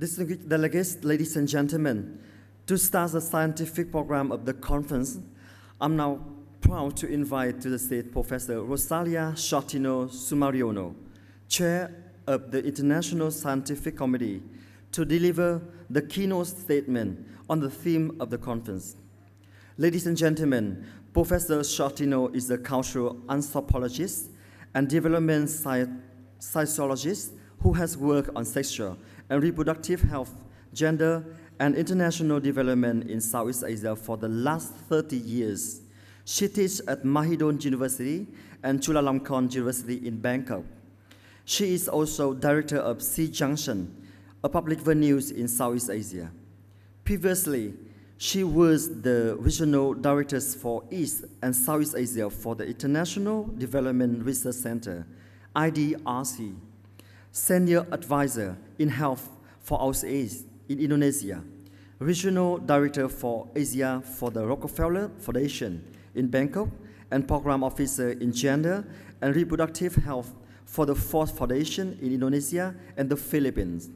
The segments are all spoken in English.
Distinguished delegates, ladies and gentlemen, to start the scientific program of the conference, I'm now proud to invite to the stage Professor Rosalia Shortino Sumariono, Chair of the International Scientific Committee, to deliver the keynote statement on the theme of the conference. Ladies and gentlemen, Professor Shortino is a cultural anthropologist and development sociologist who has worked on sexual and reproductive health, gender, and international development in Southeast Asia for the last 30 years. She teaches at Mahidol University and Chulalongkorn University in Bangkok. She is also director of Sea Junction, a public venue in Southeast Asia. Previously, she was the regional director for East and Southeast Asia for the International Development Research Center, IDRC, senior advisor in health for ASEAN in Indonesia, regional director for Asia for the Rockefeller Foundation in Bangkok, and program officer in gender and reproductive health for the Ford Foundation in Indonesia and the Philippines.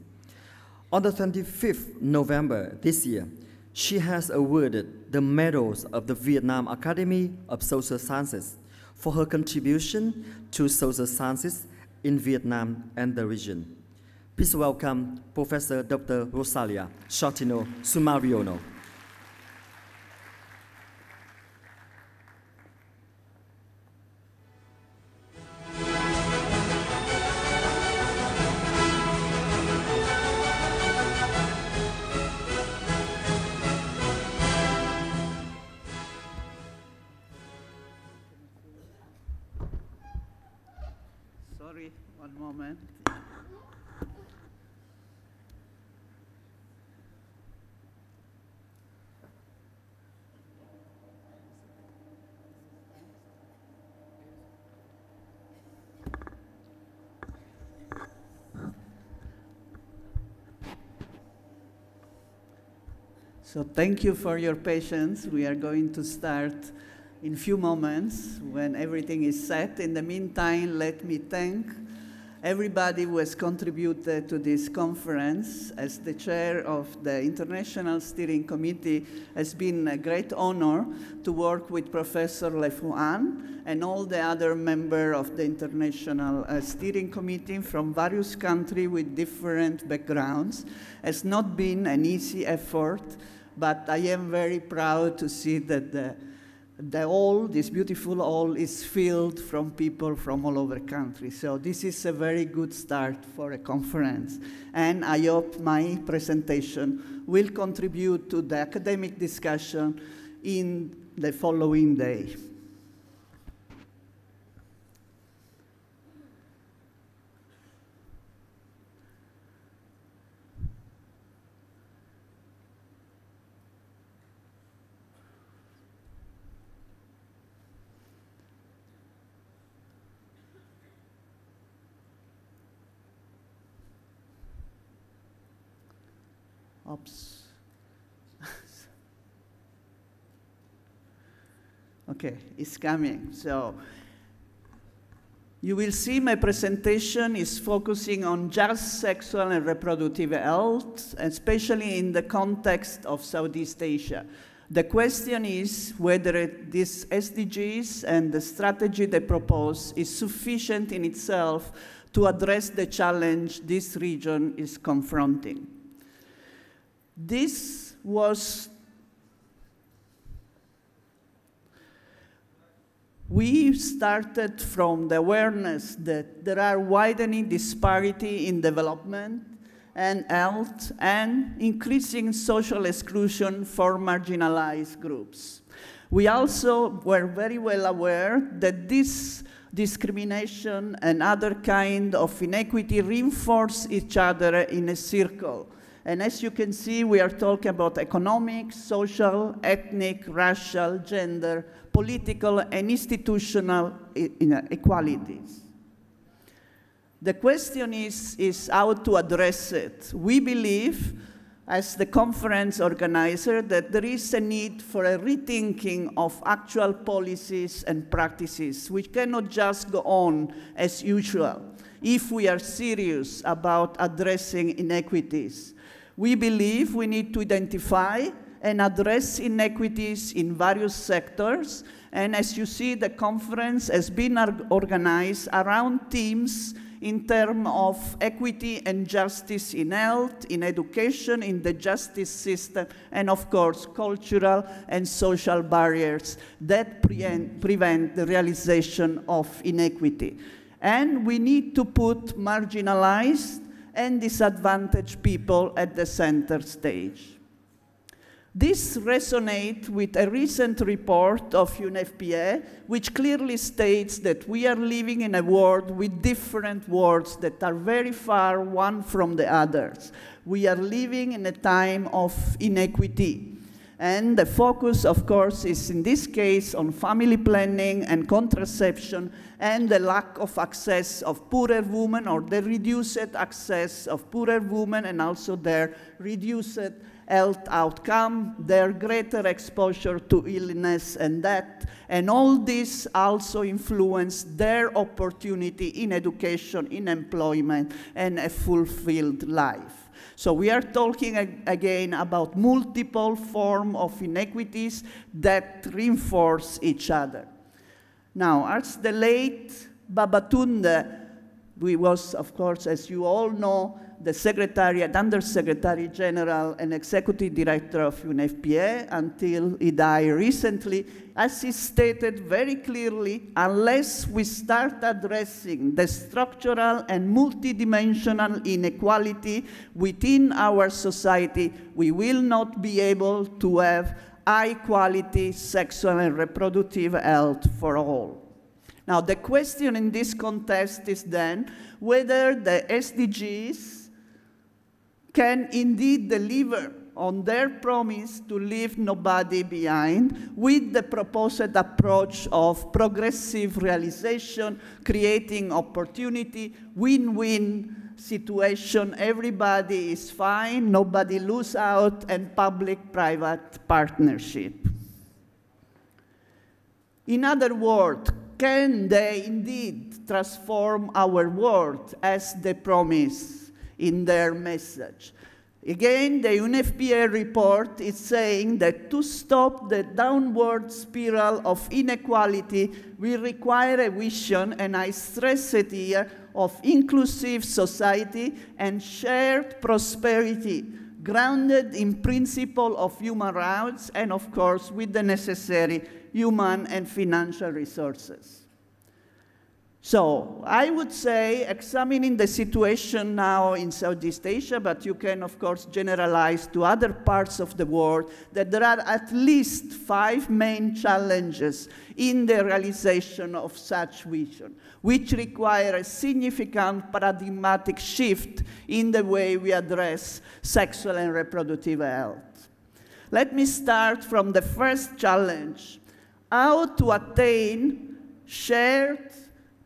On the 25th November this year, she has awarded the medals of the Vietnam Academy of Social Sciences for her contribution to social sciences in Vietnam and the region. Please welcome Professor Dr. Rosalia Shortino Sumariono. Sorry, one moment. So thank you for your patience. We are going to start in a few moments when everything is set. In the meantime, let me thank everybody who has contributed to this conference. As the chair of the International Steering Committee, it's been a great honor to work with Professor Le Phu Anh and all the other members of the International Steering Committee from various countries with different backgrounds. It's not been an easy effort, but I am very proud to see that the hall, this beautiful hall, is filled from people from all over the country. So this is a very good start for a conference. And I hope my presentation will contribute to the academic discussion in the following day. Oops. Okay, it's coming. So you will see my presentation is focusing on just sexual and reproductive health, especially in the context of Southeast Asia. The question is whether these SDGs and the strategy they propose is sufficient in itself to address the challenge this region is confronting. This was, we started from the awareness that there are widening disparity in development and health and increasing social exclusion for marginalized groups. We also were very well aware that this discrimination and other kind of inequity reinforce each other in a circle. And as you can see, we are talking about economic, social, ethnic, racial, gender, political, and institutional inequalities. The question is how to address it. We believe, as the conference organizer, that there is a need for a rethinking of actual policies and practices, which cannot just go on as usual. if we are serious about addressing inequities. We believe we need to identify and address inequities in various sectors. And as you see, the conference has been organized around themes in terms of equity and justice in health, in education, in the justice system, and of course, cultural and social barriers that prevent the realization of inequity. And we need to put marginalized and disadvantaged people at the center stage. This resonates with a recent report of UNFPA, which clearly states that we are living in a world with different worlds that are very far one from the others. We are living in a time of inequity. And the focus, of course, is in this case on family planning and contraception and the lack of access of poorer women, or the reduced access of poorer women, and also their reduced health outcome, their greater exposure to illness and death, and all this also influence their opportunity in education, in employment, and a fulfilled life. So we are talking again about multiple forms of inequities that reinforce each other. Now, as the late Babatunde, we was, of course, as you all know, the Undersecretary General and Executive Director of UNFPA until he died recently, as he stated very clearly, unless we start addressing the structural and multidimensional inequality within our society, we will not be able to have high-quality sexual and reproductive health for all. Now, the question in this context is then whether the SDGs can indeed deliver on their promise to leave nobody behind with the proposed approach of progressive realization, creating opportunity, win-win situation, everybody is fine, nobody lose out, and public-private partnership. In other words, can they indeed transform our world as they promise in their message? Again, the UNFPA report is saying that to stop the downward spiral of inequality, we require a vision, and I stress it here, of inclusive society and shared prosperity, grounded in principle of human rights, and of course, with the necessary human and financial resources. So I would say, examining the situation now in Southeast Asia, but you can, of course, generalize to other parts of the world, that there are at least 5 main challenges in the realization of such vision, which require a significant paradigmatic shift in the way we address sexual and reproductive health. Let me start from the first challenge: how to attain shared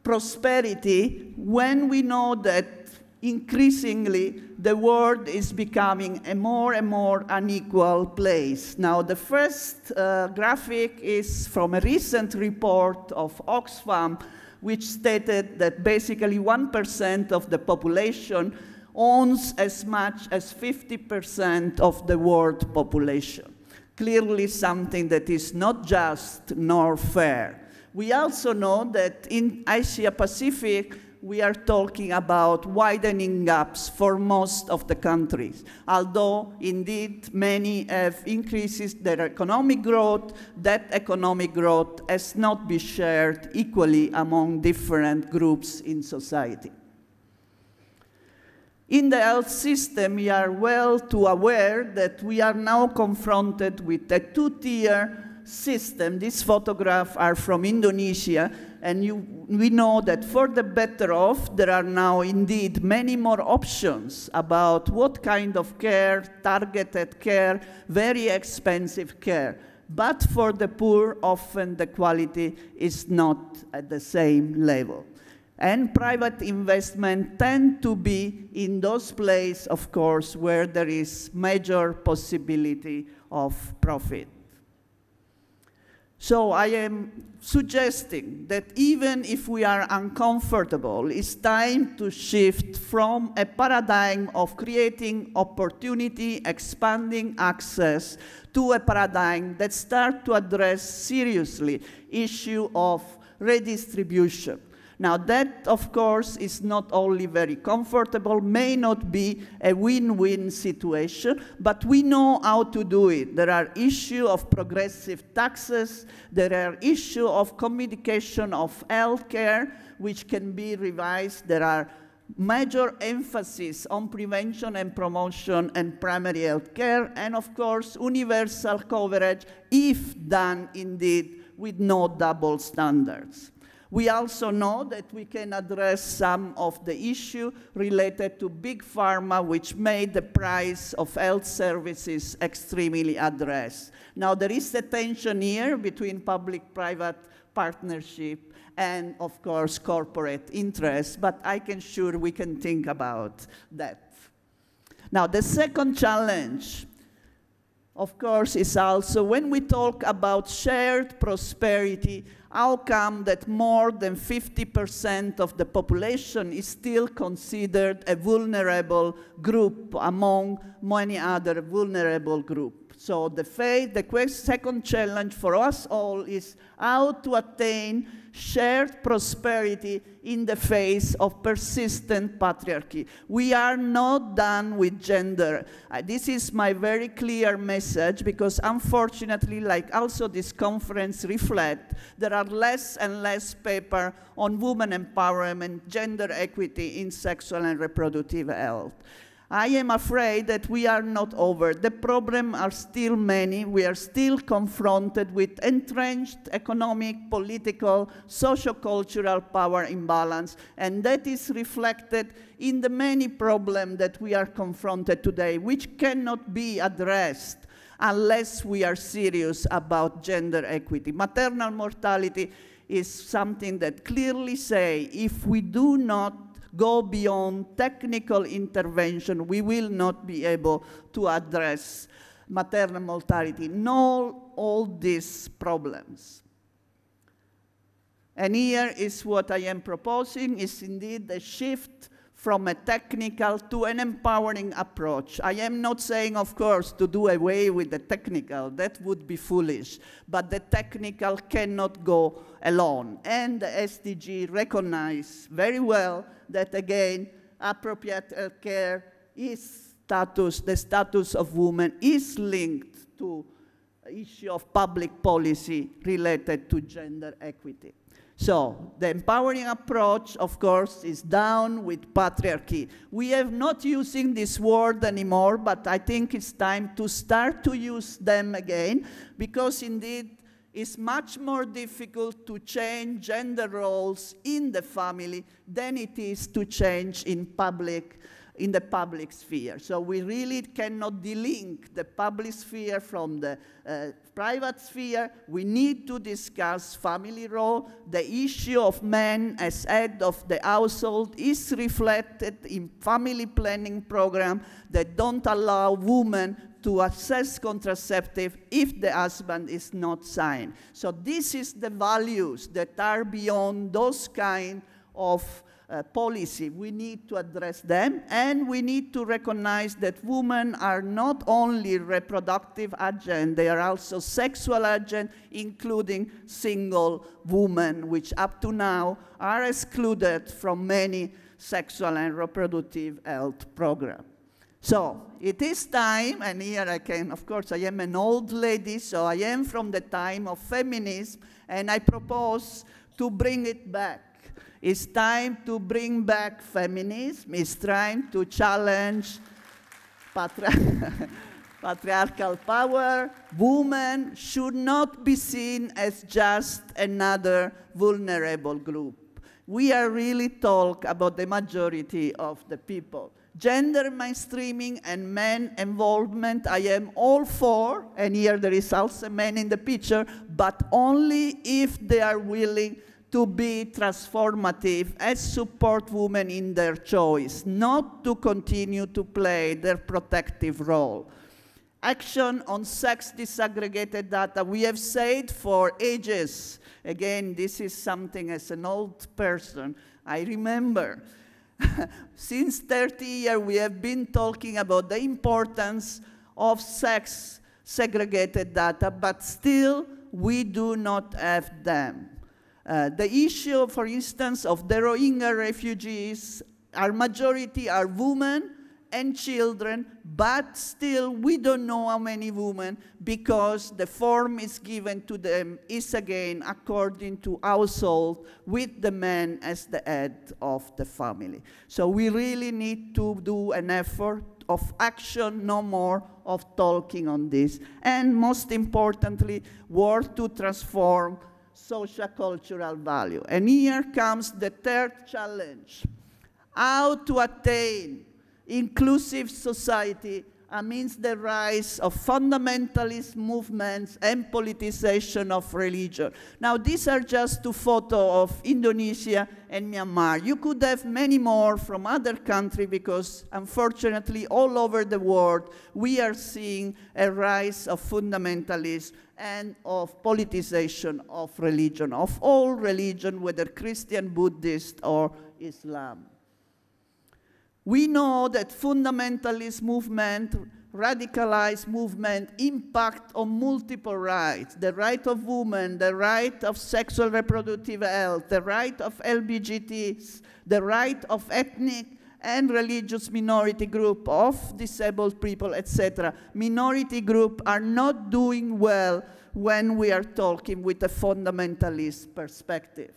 prosperity when we know that increasingly the world is becoming a more and more unequal place. Now, the first graphic is from a recent report of Oxfam, which stated that basically 1% of the population owns as much as 50% of the world population. Clearly something that is not just nor fair. We also know that in Asia-Pacific, we are talking about widening gaps for most of the countries. Although, indeed, many have increased their economic growth, that economic growth has not been shared equally among different groups in society. In the health system, we are well too aware that we are now confronted with a two-tier system. These photographs are from Indonesia, and we know that for the better off, there are now indeed many more options about what kind of care, targeted care, very expensive care. But for the poor, often the quality is not at the same level. And private investment tend to be in those places, of course, where there is major possibility of profit. So I am suggesting that even if we are uncomfortable, it's time to shift from a paradigm of creating opportunity, expanding access, to a paradigm that starts to address seriously issue of redistribution. Now that, of course, is not only very comfortable, may not be a win-win situation, but we know how to do it. There are issues of progressive taxes, there are issues of communication of healthcare, which can be revised. There are major emphasis on prevention and promotion and primary health care, and of course, universal coverage, if done indeed with no double standards. We also know that we can address some of the issues related to big pharma, which made the price of health services extremely addressed. Now, there is a tension here between public-private partnership and, of course, corporate interests, but I can sure we can think about that. Now, the second challenge, of course, is also when we talk about shared prosperity, how come that more than 50% of the population is still considered a vulnerable group among many other vulnerable groups? So the second challenge for us all is how to attain shared prosperity in the face of persistent patriarchy. We are not done with gender. This is my very clear message, because unfortunately, like also this conference reflects, there are less and less papers on women empowerment, gender equity in sexual and reproductive health. I am afraid that we are not over. The problems are still many. We are still confronted with entrenched economic, political, socio-cultural power imbalance, and that is reflected in the many problems that we are confronted today, which cannot be addressed unless we are serious about gender equity. Maternal mortality is something that clearly says if we do not go beyond technical intervention, we will not be able to address maternal mortality, nor all these problems. And here is what I am proposing, is indeed a shift from a technical to an empowering approach. I am not saying, of course, to do away with the technical. That would be foolish. But the technical cannot go alone. And the SDG recognize very well that, again, appropriate care is the status of women is linked to the issue of public policy related to gender equity. So the empowering approach, of course, is down with patriarchy. We are not using this word anymore, but I think it's time to start to use them again, because indeed it's much more difficult to change gender roles in the family than it is to change in the public sphere. So we really cannot delink the public sphere from the private sphere. We need to discuss family role. The issue of men as head of the household is reflected in family planning program that don't allow women to access contraceptive if the husband is not signed. So this is the values that are beyond those kind of policy. We need to address them, and we need to recognize that women are not only reproductive agents, they are also sexual agents, including single women, which up to now are excluded from many sexual and reproductive health programs. So it is time, and here I can, of course, I am an old lady, so I am from the time of feminism, and I propose to bring it back. It's time to bring back feminism. It's time to challenge patriarchal power. Women should not be seen as just another vulnerable group. We are really talking about the majority of the people. Gender mainstreaming and men involvement, I am all for, and here there is also men in the picture, but only if they are willing to be transformative and support women in their choice, not to continue to play their protective role. Action on sex disaggregated data. We have said for ages, again, this is something as an old person, I remember, since 30 years we have been talking about the importance of sex segregated data, but still we do not have them. The issue, for instance, of the Rohingya refugees, our majority are women and children, but still we don't know how many women, because the form is given to them is again according to household, with the man as the head of the family. So we really need to do an effort of action, no more of talking on this. And most importantly, work to transform socio-cultural value. And here comes the third challenge: how to attain inclusive society amidst the rise of fundamentalist movements and politicization of religion. Now, these are just two photos of Indonesia and Myanmar. You could have many more from other countries, because unfortunately all over the world we are seeing a rise of fundamentalism and of politicization of religion, of all religion, whether Christian, Buddhist, or Islam. We know that fundamentalist movement, radicalized movement impact on multiple rights: the right of women, the right of sexual reproductive health, the right of LGBTs, the right of ethnic and religious minority group, of disabled people, etc. Minority groups are not doing well when we are talking with a fundamentalist perspective.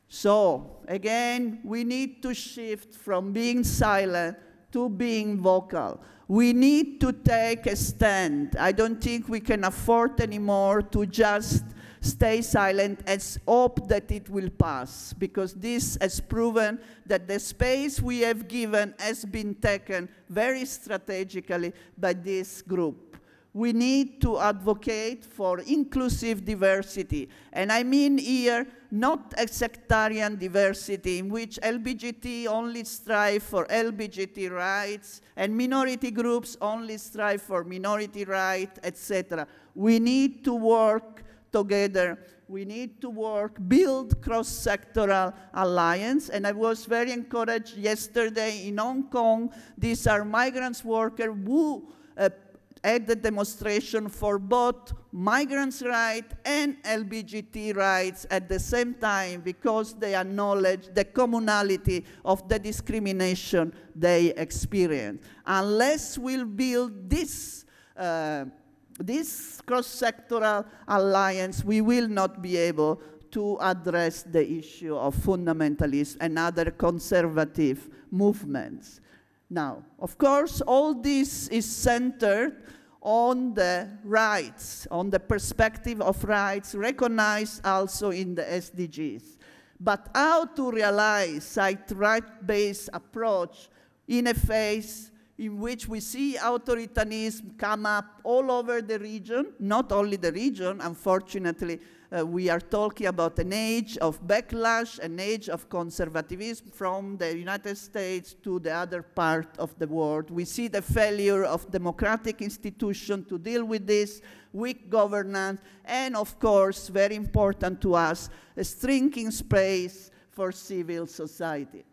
So, again, we need to shift from being silent to being vocal. We need to take a stand. I don't think we can afford anymore to just stay silent and hope that it will pass, because this has proven that the space we have given has been taken very strategically by this group. We need to advocate for inclusive diversity. And I mean here not a sectarian diversity in which LGBT only strive for LGBT rights and minority groups only strive for minority rights, etc. We need to work together. We need to work, build cross-sectoral alliance. And I was very encouraged yesterday in Hong Kong. These are migrants workers who at the demonstration for both migrants' rights and LGBT rights at the same time, because they acknowledge the commonality of the discrimination they experience. Unless we build this cross-sectoral alliance, we will not be able to address the issue of fundamentalism and other conservative movements. Now, of course, all this is centered on the rights, on the perspective of rights recognized also in the SDGs. But how to realize a right-based approach in a phase in which we see authoritarianism come up all over the region, not only the region, unfortunately, we are talking about an age of backlash, an age of conservatism from the United States to the other part of the world. We see the failure of democratic institutions to deal with this, weak governance, and of course, very important to us, a shrinking space for civil society.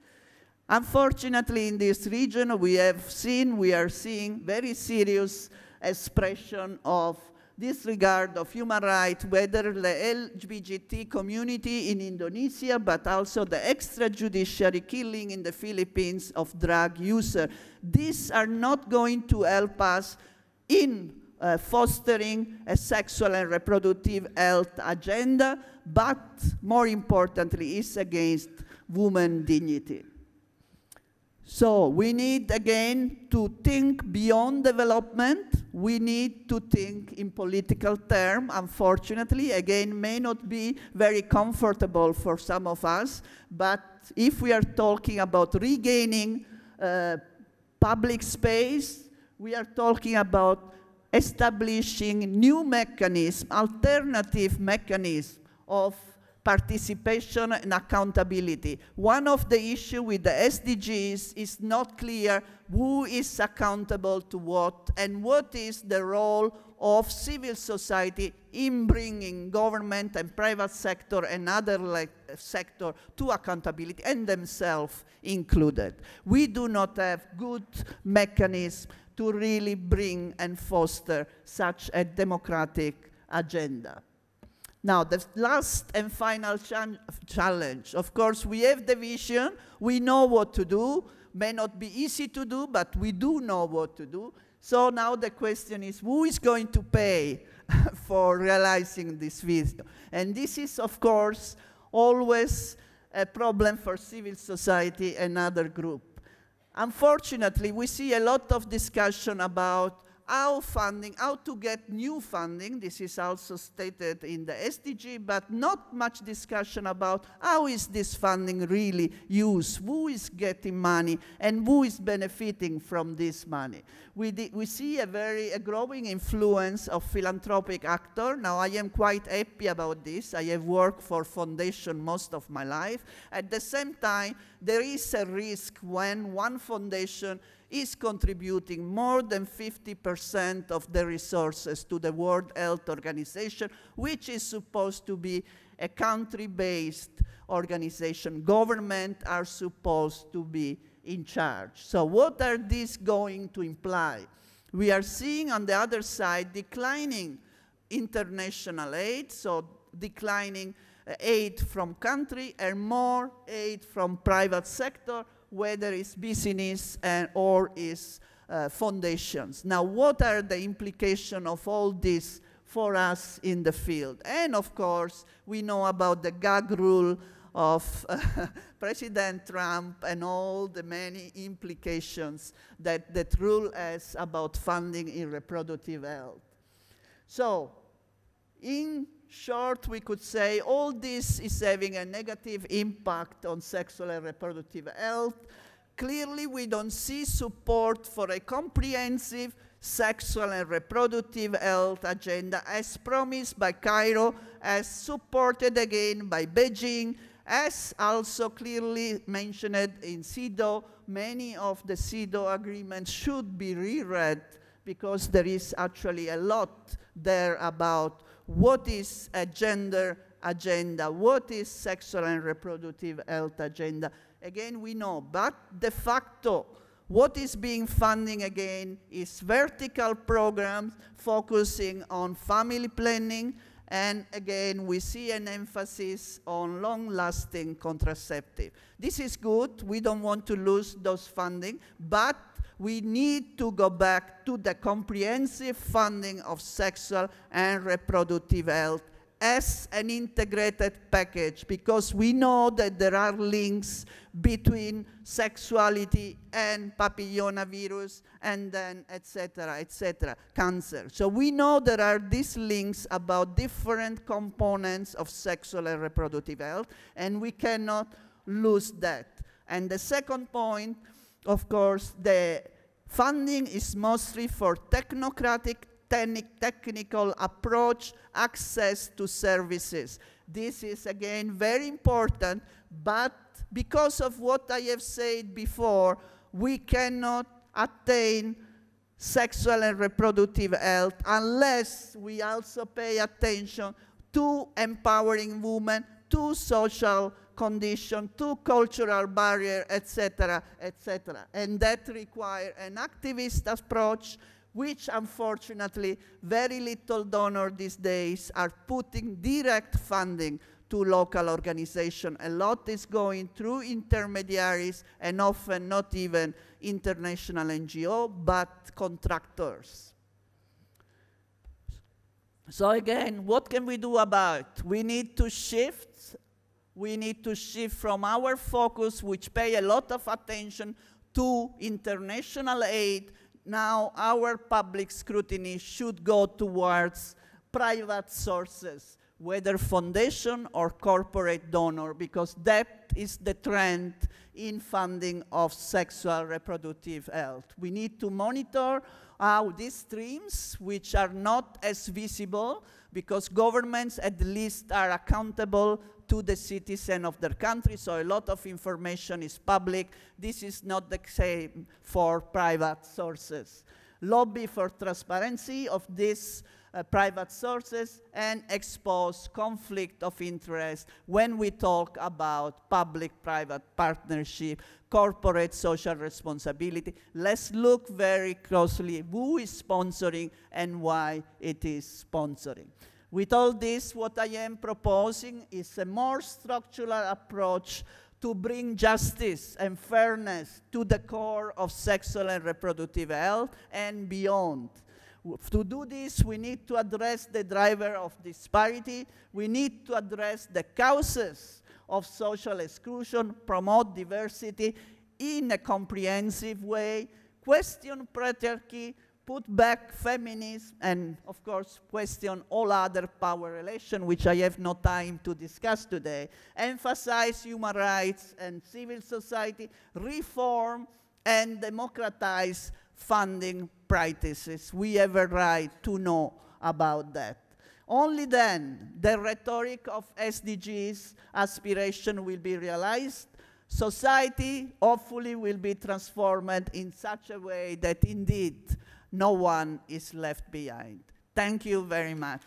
Unfortunately, in this region, we are seeing very serious expression of disregard of human rights, whether the LGBT community in Indonesia, but also the extrajudiciary killing in the Philippines of drug users. These are not going to help us in fostering a sexual and reproductive health agenda, but more importantly, is against women's dignity. So we need, again, to think beyond development. We need to think in political terms. Unfortunately, again, may not be very comfortable for some of us, but if we are talking about regaining public space, we are talking about establishing new mechanisms, alternative mechanisms of participation and accountability. One of the issues with the SDGs is not clear who is accountable to what and what is the role of civil society in bringing government and private sector and other sector to accountability, and themselves included. We do not have good mechanisms to really bring and foster such a democratic agenda. Now, the last and final challenge, of course, we have the vision, we know what to do, may not be easy to do, but we do know what to do. So now the question is, who is going to pay for realizing this vision? And this is, of course, always a problem for civil society and other groups. Unfortunately, we see a lot of discussion about how to get new funding. This is also stated in the SDG, but not much discussion about how is this funding really used, who is getting money, and who is benefiting from this money. We see a growing influence of philanthropic actors. Now, I am quite happy about this. I have worked for foundation most of my life. At the same time, there is a risk when one foundation is contributing more than 50% of the resources to the World Health Organization, which is supposed to be a country-based organization. Governments are supposed to be in charge. So what are these going to imply? We are seeing on the other side declining international aid, so declining aid from country and more aid from private sector, whether it's business or is foundations. Now, what are the implications of all this for us in the field? And of course, we know about the gag rule of President Trump and all the many implications that that rule has about funding in reproductive health. So, in short, we could say all this is having a negative impact on sexual and reproductive health. Clearly, we don't see support for a comprehensive sexual and reproductive health agenda as promised by Cairo, as supported again by Beijing, as also clearly mentioned in CEDAW. Many of the CEDAW agreements should be reread because there is actually a lot there about what is a gender agenda, what is sexual and reproductive health agenda. Again, we know, but de facto, what is being funding again is vertical programs focusing on family planning, and again, we see an emphasis on long-lasting contraceptive. This is good. We don't want to lose those funding, but we need to go back to the comprehensive funding of sexual and reproductive health as an integrated package, because we know that there are links between sexuality and papillomavirus and then et cetera, cancer. So we know there are these links about different components of sexual and reproductive health, and we cannot lose that. And the second point, of course, the funding is mostly for technocratic, technical approach, access to services. This is, again, very important, but because of what I have said before, we cannot attain sexual and reproductive health unless we also pay attention to empowering women, to social condition, to cultural barrier, etc., etc. And that requires an activist approach, which unfortunately very little donors these days are putting direct funding to local organizations. A lot is going through intermediaries and often not even international NGO, but contractors. So again, what can we do about it? We need to shift. We need to shift from our focus, which pay a lot of attention to international aid. Now our public scrutiny should go towards private sources, whether foundation or corporate donor, because that is the trend in funding of sexual reproductive health. We need to monitor how these streams, which are not as visible, because governments at least are accountable to the citizen of their country, so a lot of information is public. This is not the same for private sources. Lobby for transparency of these private sources and expose conflict of interest when we talk about public-private partnership, corporate social responsibility. Let's look very closely who is sponsoring and why it is sponsoring. With all this, what I am proposing is a more structural approach to bring justice and fairness to the core of sexual and reproductive health and beyond. To do this, we need to address the driver of disparity. We need to address the causes of social exclusion, promote diversity in a comprehensive way, question patriarchy, put back feminism, and of course question all other power relations, which I have no time to discuss today, emphasize human rights and civil society, reform and democratize funding practices. We have a right to know about that. Only then the rhetoric of SDGs aspiration will be realized. Society hopefully will be transformed in such a way that indeed no one is left behind. Thank you very much.